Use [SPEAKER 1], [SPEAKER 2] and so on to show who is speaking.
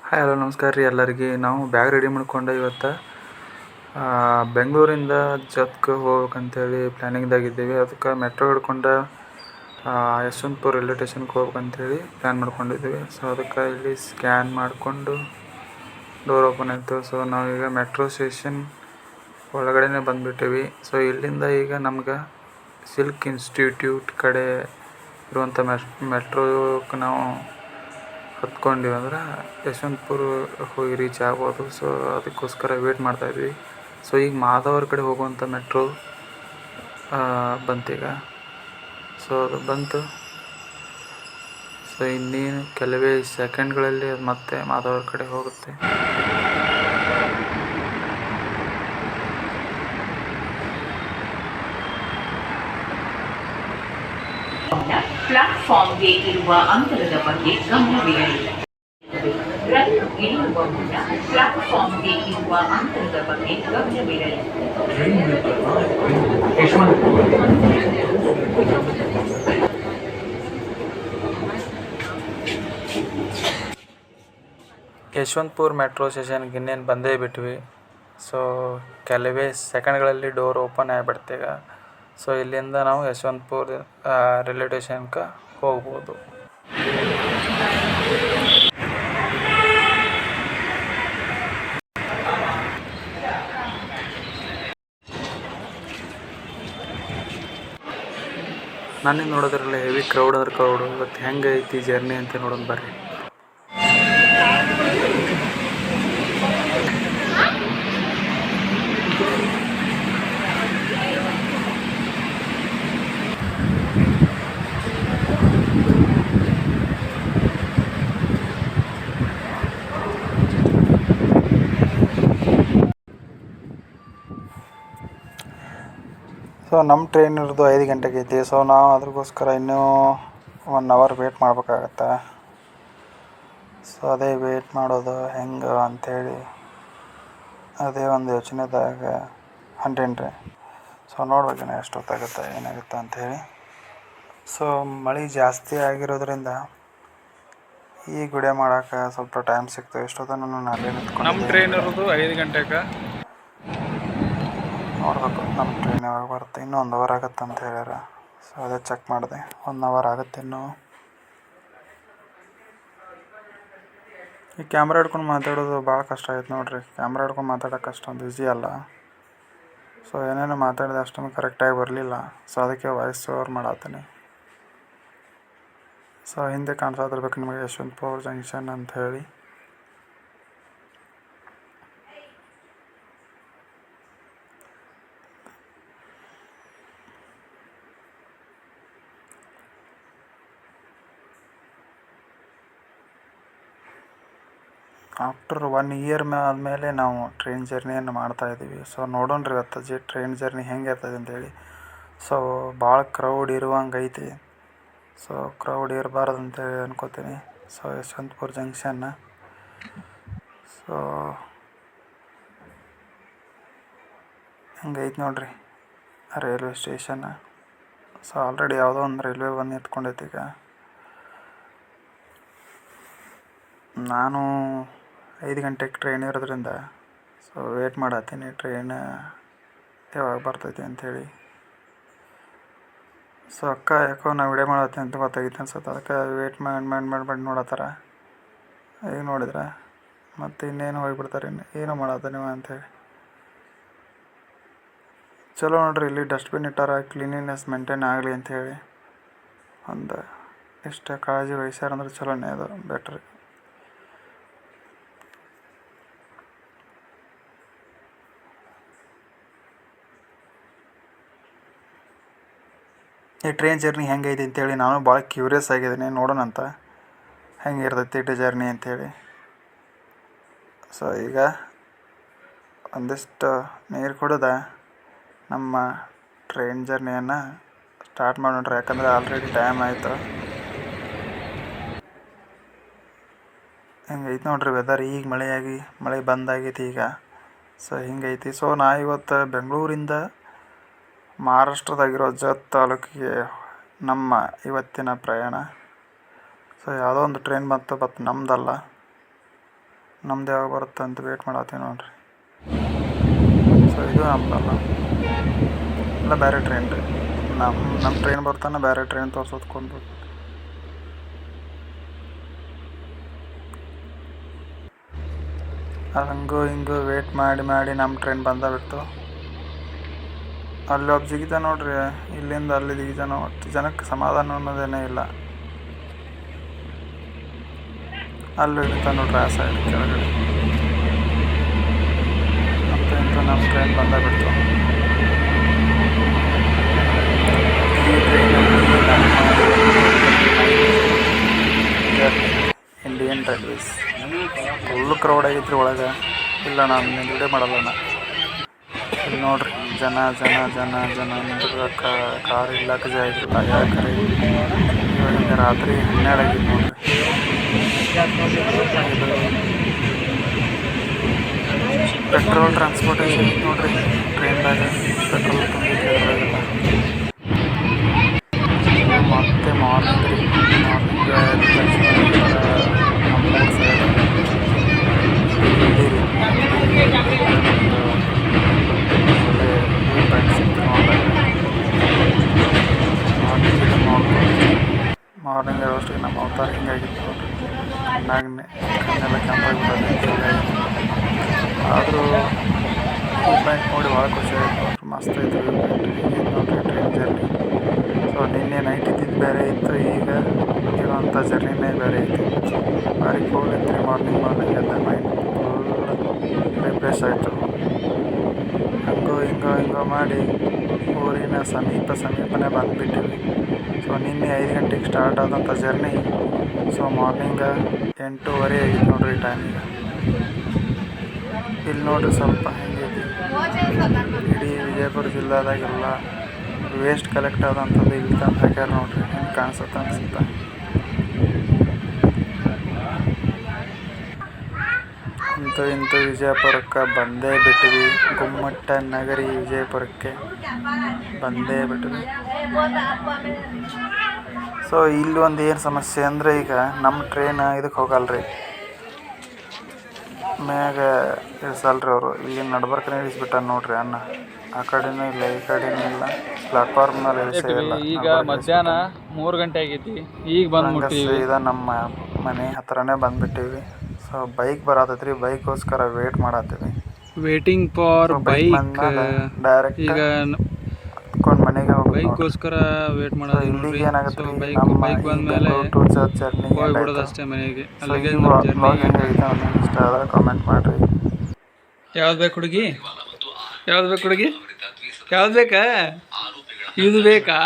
[SPEAKER 1] Hi hello ನಮಸ್ಕಾರ ರೀ ಎಲ್ಲರಿಗೆ. ನಾವು ಬ್ಯಾಗ್ ರೆಡಿ ಮಾಡ್ಕೊಂಡು ಇವತ್ತು ಬೆಂಗಳೂರಿಂದ ಜತ್ಗೆ ಹೋಗ್ಬೇಕಂತೇಳಿ ಪ್ಲ್ಯಾನಿಂಗ್ದಾಗಿದ್ದೀವಿ. ಅದಕ್ಕೆ ಮೆಟ್ರೋ ಹಿಡ್ಕೊಂಡು ಯಶವಂತಪುರ ರೈಲ್ವೆ ಸ್ಟೇಷನ್ಗೆ ಹೋಗ್ಬೇಕಂತೇಳಿ ಪ್ಲ್ಯಾನ್ ಮಾಡ್ಕೊಂಡಿದ್ದೀವಿ. ಸೊ ಅದಕ್ಕೆ ಇಲ್ಲಿ ಸ್ಕ್ಯಾನ್ ಮಾಡಿಕೊಂಡು ಡೋರ್ ಓಪನ್ ಆಯಿತು. ಸೊ ನಾವೀಗ ಮೆಟ್ರೋ ಸ್ಟೇಷನ್ ಒಳಗಡೆ ಬಂದುಬಿಟ್ಟಿವಿ. ಸೊ ಇಲ್ಲಿಂದ ಈಗ ನಮ್ಗೆ ಸಿಲ್ಕ್ ಇನ್ಸ್ಟಿಟ್ಯೂಟ್ ಕಡೆ ಇರುವಂಥ ಮೆಟ್ರೋಕ್ಕೆ ನಾವು ಹತ್ಕೊಂಡಿವಿ ಅಂದ್ರೆ ಯಶವಂತಪುರ ಹೋಗಿ ರೀಚ್ ಆಗ್ಬೋದು. ಸೊ ಅದಕ್ಕೋಸ್ಕರ ವೇಟ್ ಮಾಡ್ತಾಯಿದ್ವಿ. ಸೊ ಈಗ ಮಾಧವರ ಕಡೆ ಹೋಗುವಂಥ ಮೆಟ್ರೋ ಬಂತೀಗ. ಸೊ ಅದು ಬಂತು. ಸೊ ಇನ್ನೇನು ಕೆಲವೇ ಸೆಕೆಂಡ್ಗಳಲ್ಲಿ ಅದು ಮತ್ತೆ ಮಾಧವರ ಕಡೆ ಹೋಗುತ್ತೆ.
[SPEAKER 2] ಪ್ಲಾಟ್ಫಾರ್ಮ್ಗೆ ಇರುವ ಅಂತರದ ಬಗ್ಗೆ ಗಮನವಿರಲಿ. ರೈಲು ಇಳಿಯುವ ಮುನ್ನ ಪ್ಲಾಟ್ಫಾರ್ಮ್ಗೆ ಇರುವ ಅಂತರದ ಬಗ್ಗೆ ಗಮನವಿರಲಿ.
[SPEAKER 1] ಯಶವಂತಪುರ ಮೆಟ್ರೋ ಸ್ಟೇಷನ್ಗೆ ಇನ್ನೇನು ಬಂದೇ ಬಿಟ್ವಿ. ಸೊ ಕೆಲವೇ ಸೆಕೆಂಡ್ಗಳಲ್ಲಿ ಡೋರ್ ಓಪನ್ ಆಗಿಬಿಡ್ತು ಈಗ. ಸೊ ಇಲ್ಲಿಂದ ನಾವು ಯಶವಂತಪುರ ರೈಲ್ವೆ ಸ್ಟೇಷನ್ಗೆ ಹೋಗ್ಬೋದು. ನನಗೆ ನೋಡೋದ್ರಲ್ಲ ಹೆವಿ ಕ್ರೌಡ್ ಇವತ್ತು ಹೆಂಗೆ ಐತಿ ಜರ್ನಿ ಅಂತ ನೋಡೋಣ ಬರ್ರಿ. ಸೊ ನಮ್ಮ ಟ್ರೈನ್ ಇರೋದು 5 ಗಂಟೆಗೆ ಐತಿ. ಸೊ ನಾವು ಅದ್ರಗೋಸ್ಕರ ಇನ್ನೂ 1 ಅವರ್ ವೇಟ್ ಮಾಡ್ಬೇಕಾಗತ್ತೆ. ಸೊ ಅದೇ ವೇಟ್ ಮಾಡೋದು ಹೆಂಗೆ ಅಂಥೇಳಿ ಅದೇ ಒಂದು ಯೋಚನೆದಾಗ ಹೊಂಟೇನ್ರಿ. ಸೊ ನೋಡ್ಬೇಕೇನು ಎಷ್ಟೊತ್ತಾಗುತ್ತೆ ಏನಾಗುತ್ತೆ ಅಂಥೇಳಿ. ಸೊ ಮಳೆ ಜಾಸ್ತಿ ಆಗಿರೋದ್ರಿಂದ ಈ ಗುಡೆ ಮಾಡೋಕೆ ಸ್ವಲ್ಪ ಟೈಮ್ ಸಿಕ್ತು. ಎಷ್ಟೊತ್ತ ನಾನು ಅಲ್ಲೇ ನಿಂತ್ಕೊಂಡು ನಮ್ಮ ಟ್ರೈನ್ ಇರೋದು 5 ಗಂಟೆಗೆ. ನೋಡ್ಬೇಕು ನಮ್ಮ ಟ್ರೈನ್ ಯಾವಾಗ ಬರುತ್ತೆ. ಇನ್ನೂ 1 ಅವರ್ ಆಗುತ್ತೆ ಅಂತ ಹೇಳ್ಯಾರ. ಸೊ ಅದೇ ಚೆಕ್ ಮಾಡಿದೆ, 1 ಅವರ್ ಆಗುತ್ತೆ ಇನ್ನೂ. ಈ ಕ್ಯಾಮ್ರಾ ಹಿಡ್ಕೊಂಡು ಮಾತಾಡೋದು ಭಾಳ ಕಷ್ಟ ಆಯ್ತು ನೋಡಿರಿ. ಕ್ಯಾಮ್ರಾ ಹಿಡ್ಕೊಂಡು ಮಾತಾಡೋಕೆ ಅಷ್ಟೊಂದು ಈಸಿ ಅಲ್ಲ. ಸೊ ಏನೇನೋ ಮಾತಾಡಿದೆ ಅಷ್ಟೊಂದು ಕರೆಕ್ಟಾಗಿ ಬರಲಿಲ್ಲ. ಸೊ ಅದಕ್ಕೆ ವಾಯ್ಸ್ ಓವರ್ ಮಾಡತ್ತೀನಿ. ಸೊ ಹಿಂದೆ ಕಾಣಿಸೋದಿರ್ಬೇಕು ನಿಮಗೆ ಯಶವಂತಪುರ ಜಂಕ್ಷನ್ ಅಂತ ಹೇಳಿ. ಆಫ್ಟರ್ 1 ಇಯರ್ ಆದಮೇಲೆ ನಾವು ಟ್ರೈನ್ ಜರ್ನಿಯನ್ನು ಮಾಡ್ತಾಯಿದ್ದೀವಿ. ಸೊ ನೋಡೋಣ್ರಿ ಇವತ್ತು ಟ್ರೈನ್ ಜರ್ನಿ ಹೆಂಗೆ ಇರ್ತದೆ ಅಂತೇಳಿ. ಸೊ ಭಾಳ ಕ್ರೌಡ್ ಇರುವಂಗೆ ಐತಿ. ಸೊ ಕ್ರೌಡ್ ಇರಬಾರ್ದು ಅಂತೇಳಿ ಅನ್ಕೋತೀನಿ. ಸೊ ಯಶವಂತಪುರ ಜಂಕ್ಷನ್ನ ಸೊ ಹಿಂಗೈತೆ ನೋಡ್ರಿ ರೈಲ್ವೆ ಸ್ಟೇಷನ್. ಸೊ ಆಲ್ರೆಡಿ ಯಾವುದೋ ಒಂದು ರೈಲ್ವೆ ಬಂದು ನಿಂತ್ಕೊಂಡೈತಿ ಈಗ. ನಾನು 5 ಗಂಟೆಗೆ ಟ್ರೈನ್ ಇರೋದ್ರಿಂದ ಸೊ ವೇಟ್ ಮಾಡತ್ತೀನಿ ಟ್ರೈನ್ ಯಾವಾಗ ಬರ್ತೈತಿ ಅಂಥೇಳಿ. ಸೊ ಅಕ್ಕ ಯಾಕೋ ನಾವು ವಿಡಿಯೋ ಮಾಡತ್ತೀನಿ ಅಂತ ಗೊತ್ತಾಗಿತ್ತು ಅನ್ಸುತ್ತೆ. ಅದಕ್ಕೆ ವೇಟ್ ಮಾಡಿ ನೋಡತ್ತಾರ. ಈಗ ನೋಡಿದ್ರೆ ಮತ್ತು ಇನ್ನೇನು ಹೋಗಿಬಿಡ್ತಾರೆ, ಏನೋ ಮಾಡತ್ತ ನೀವು ಅಂಥೇಳಿ. ಚಲೋ ನೋಡ್ರಿ, ಇಲ್ಲಿ ಡಸ್ಟ್ಬಿನ್ ಇಟ್ಟಾರ, ಕ್ಲೀನಿನೆಸ್ ಮೇಂಟೈನ್ ಆಗಲಿ ಅಂಥೇಳಿ ಒಂದು ಇಷ್ಟು ಕಾಳಜಿ ವಹಿಸ್ಯಾರಂದ್ರೆ ಚಲೋನೇ, ಅದು ಬೆಟ್ರ್. ಈ ಟ್ರೈನ್ ಜರ್ನಿ ಹೆಂಗೈತಿ ಅಂತೇಳಿ ನಾನು ಭಾಳ ಕ್ಯೂರಿಯಸ್ ಆಗಿದ್ದೀನಿ. ನೋಡೋಣ ಅಂತ ಹೆಂಗೆ ಇರ್ತೈತಿ ಜರ್ನಿ ಅಂಥೇಳಿ. ಸೊ ಈಗ ಒಂದಿಷ್ಟು ನೀರು ಕುಡಿದ ನಮ್ಮ ಟ್ರೈನ್ ಜರ್ನಿಯನ್ನು ಸ್ಟಾರ್ಟ್ ಮಾಡೋಣ್ರಿ. ಯಾಕಂದರೆ ಆಲ್ರೆಡಿ ಟೈಮ್ ಆಯಿತು. ಹಿಂಗೈತಿ ನೋಡ್ರಿ ವೆದರ್. ಈಗ ಮಳೆ ಬಂದಾಗೈತಿ ಈಗ. ಸೊ ಹಿಂಗೈತಿ. ಸೊ ನಾ ಇವತ್ತು ಬೆಂಗಳೂರಿಂದ ಮಹಾರಾಷ್ಟ್ರದಾಗಿರೋ ಜತ್ ತಾಲೂಕಿಗೆ ನಮ್ಮ ಇವತ್ತಿನ ಪ್ರಯಾಣ. ಸೊ ಯಾವುದೋ ಒಂದು ಟ್ರೈನ್ ಬಂತು, ಬಟ್ ನಮ್ಮದಲ್ಲ. ನಮ್ದು ಯಾವಾಗ ಬರುತ್ತೆ ಅಂತ ವೇಟ್ ಮಾಡತ್ತೀವಿ ನೋಡ್ರಿ. ಸೊ ಇದು ನಮ್ದಲ್ಲ, ಇಲ್ಲ ಬೇರೆ ಟ್ರೈನ್ ರೀ. ನಮ್ಮ ಟ್ರೈನ್ ಬರ್ತಾನೆ ಬೇರೆ ಟ್ರೈನ್ ತೋರ್ಸೋದ್ಕೊಂಡು ಹಂಗೂ ಹಿಂಗೂ ವೇಟ್ ಮಾಡಿ ನಮ್ಮ ಟ್ರೈನ್ ಬಿಡ್ತು. ಅಲ್ಲಿ ಒಬ್ಬ ಜಿಗಿತ ನೋಡ್ರಿ, ಇಲ್ಲಿಂದ ಅಲ್ಲಿ ಜಿಗಿತಾನ. ಒಟ್ಟು ಜನಕ್ಕೆ ಸಮಾಧಾನ ಅನ್ನೋದೇನೇ ಇಲ್ಲ. ಅಲ್ಲಿ ಇಳಿತಾನೆ ನೋಡ್ರಿ, ಆ ಸೈಡ್ ಕೆಳಗಡೆ. ಮತ್ತು ಇಂತೂ ನಮ್ಮ ಟ್ರೈನ್ ಬಿಡ್ತು. ಈ ಟ್ರೈನಲ್ಲಿ ಇಂಡಿಯನ್ ರೈಲ್ವೇಸ್ ಫುಲ್ಲು ಕ್ರೌಡ್ ಆಗೈತ್ರಿ ಒಳಗೆ. ಇಲ್ಲ ನಾನು ನಿಂದೆ ಮಾಡಲ್ಲಣ್ಣ. ಇಲ್ಲಿ ನೋಡ್ರಿ ಜನ ನಿಂತಿರ್ಬೇಕ, ಕಾರ್ ಇಲ್ಲಕ್ಕೆ ಜಾಗ ಇಲ್ಲ. ಯಾಕಂದ್ರೆ ಇವಾಗ ರಾತ್ರಿ 12 ಆಗಿತ್ತು ನೋಡ್ರಿ. ಪೆಟ್ರೋಲ್ ಟ್ರಾನ್ಸ್ಪೋರ್ಟೇಷನ್ ಇತ್ತು ನೋಡ್ರಿ ಟ್ರೈನ್ದಾಗ. ಪೆಟ್ರೋಲ್ ತುಂಬಿತ್ತು ಅದರಾಗೆಲ್ಲ. ಮತ್ತೆ ಮಾರ್ನಿಂಗ್ ರೀ, ಮಾರ್ನಿಂಗ್ ಎದ್ದ ತಕ್ಷಣ ನಮ್ಮೂರು ಸೈಡ್ ಇಲ್ಲಿ ಒಂದು ಒಳ್ಳೆ ವ್ಯೂ ಪಾಯಿಂಟ್ ಸಿಕ್ತು ನೋಡಿದಾಗ. ಮಾರ್ನಿಂಗ್ ಇದು ನೋಡ್ಕೊಂಡು ಮಾರ್ನಿಂಗ್ ಆಗೋಷ್ಟಿಗೆ ನಮ್ಮ ಅವತಾರ ಹಿಂಗಾಗಿತ್ತು ನೋಡ್ರಿ. ಕಣ್ಣಾಗನೆ ಕಣ್ಣೆಲ್ಲ ಕೆಂಪಾಗಿಬಿಟ್ಟದೆ. ಆದರೂ ವ್ಯೂ ಪಾಯಿಂಟ್ ನೋಡಿ ಭಾಳ ಖುಷಿ ಆಯಿತು ನೋಡ್ರಿ. ಮಸ್ತ್ ಐತೆ ವ್ಯೂ ಪಾಯಿಂಟ್. ಹಿಂಗಿತ್ತು ನೋಡ್ರಿ ಟ್ರೈನ್ ಜರ್ನಿ. ಸೊ ನಿನ್ನೆ ನೈಟ್ ಇದ್ದಿದ್ದು ಬೇರೆ ಇತ್ತು, ಈಗ ಇರೋಂಥ ಜರ್ನಿನೇ ಬೇರೆ ಐತಿ. ಭಾರಿ ಕೂಲ್ ಇತ್ತು ರೀ. ಮಾರ್ನಿಂಗ್ ಎದ್ದ ಮೈಂಡ್ ಫುಲ್ ರಿಫ್ರೆಶ್ ಆಯಿತು. ಹಿಂಗೋ ಮಾಡಿ ಊರಿನ ಸಮೀಪನೇ ಬಂದುಬಿಟ್ಟಿವಿ. ಸೊ ನಿನ್ನೆ 5 ಗಂಟೆಗೆ ಸ್ಟಾರ್ಟ್ ಆದಂಥ ಜರ್ನಿ. ಸೊ ಮಾರ್ನಿಂಗ 8:30 ಆಗಿತ್ತು ನೋಡ್ರಿ ಟೈಮಿಗೆ. ಇಲ್ಲಿ ನೋಡ್ರಿ ಸ್ವಲ್ಪ ಹೆಂಗೈತಿ. ಇಡೀ ವಿಜಯಪುರ ಜಿಲ್ಲಾದಾಗೆಲ್ಲ ವೇಸ್ಟ್ ಕಲೆಕ್ಟ್ ಆದಂಥದ್ದು ಇಲ್ಲಿ ತಂದು ಹಾಕ್ಯಾರ ನೋಡ್ರಿ. ಹೆಂಗೆ ಅನಿಸುತ್ತೆ. ಇಂತೂ ವಿಜಯಪುರಕ್ಕೆ ಬಂದೇ ಬಿಟ್ವಿ. ಗುಮ್ಮಟ ನಗರಿ ವಿಜಯಪುರಕ್ಕೆ ಬಂದೇ ಬಿಟ್ವಿ. ಸೊ ಇಲ್ಲಿ ಒಂದು ಏನು ಸಮಸ್ಯೆ ಅಂದರೆ, ಈಗ ನಮ್ಮ ಟ್ರೈನ್ ಇದಕ್ಕೆ ಹೋಗಲ್ರಿ, ಮ್ಯಾಗ ಇಳಿಸಲ್ರಿ ಅವರು. ಇಲ್ಲಿ ನಡ್ಬರ್ಕನೇ ಇಳಿಸ್ಬಿಟ್ಟಾರ ನೋಡ್ರಿ ಅಣ್ಣ. ಆ ಕಡೆನೂ ಇಲ್ಲ ಈ ಕಡೆನೂ ಇಲ್ಲ, ಪ್ಲಾಟ್ಫಾರ್ಮ್ ಮೇಲೆ ಇಳಿಸಿಲ್ಲ.
[SPEAKER 3] ಈಗ ಮಧ್ಯಾಹ್ನ 3 ಗಂಟೆ ಆಗೈತಿ, ಈಗ ಬಂದ್ಬಿಟ್ಟಿವಿ.
[SPEAKER 1] ಸೀದಾ ನಮ್ಮ ಮನೆ ಹತ್ರನೇ ಬಂದ್ಬಿಟ್ಟಿವಿ. ಸೊ ಬೈಕ್ ಬರತೈತ್ರಿ, ಬೈಕ್ಗೋಸ್ಕರ ವೇಟ್ ಮಾಡತ್ತೀವಿ.
[SPEAKER 3] Waiting for bike.
[SPEAKER 1] ಡೈರೆಕ್ಟ್
[SPEAKER 3] ಈಗ
[SPEAKER 1] ಕುತ್ಕೊಂಡು ಮನೆಗೆ
[SPEAKER 3] ಬೈಕ್ಗೋಸ್ಕರ ವೇಟ್ ಮಾಡೋದು.
[SPEAKER 1] ಇಲ್ಲಿಗೆ ಏನಾಗುತ್ತೆ ರೀ,
[SPEAKER 3] ಬೈಕ್ ಬಂದಮೇಲೆ
[SPEAKER 1] ಜರ್ನಿ
[SPEAKER 3] ಹೋಗ್ಬಿಡೋದು ಅಷ್ಟೇ ಮನೆಗೆ. ಅಲ್ಲಿಗೆ
[SPEAKER 1] ಇಷ್ಟ ಆದ್ರೆ ಕಾಮೆಂಟ್ ಮಾಡಿರಿ.
[SPEAKER 3] ಯಾವ್ದು ಬೇಕು ಹುಡುಗಿ? ಯಾವ್ದು ಬೇಕಾ? ಇದು ಬೇಕಾ?